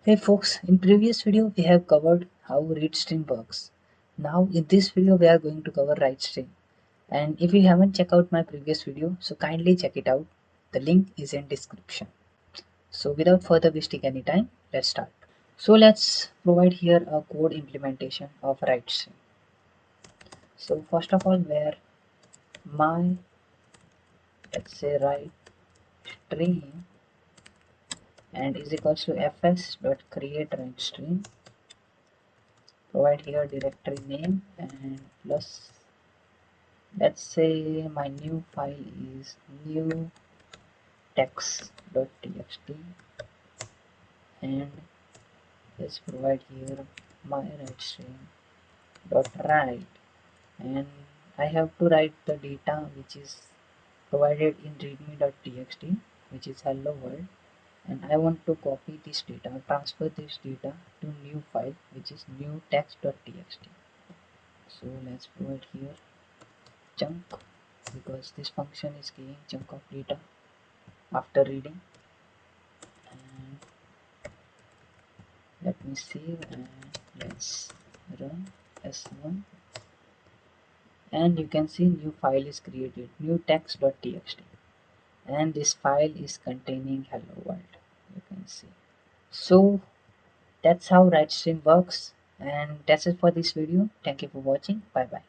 Hey folks, in previous video we have covered how read stream works. Now in this video we are going to cover write stream. And if you haven't checked out my previous video, so kindly check it out. The link is in description. So without further wasting any time, let's start. So let's provide here a code implementation of write stream. So first of all, where my, let's say, write stream and is equals to fs dot create write stream. Provide here directory name and plus, let's say my new file is new text.txt, and let's provide here my write stream dot write, and I have to write the data which is provided in readme.txt, which is hello world, and I want to copy this data, transfer this data to new file which is new text.txt. So let's provide here chunk, because this function is giving chunk of data after reading. And let me save and let's run s1, and you can see new file is created, new text.txt, and this file is containing hello world, you can see. So that's how write stream works, and that's it for this video. Thank you for watching. Bye bye.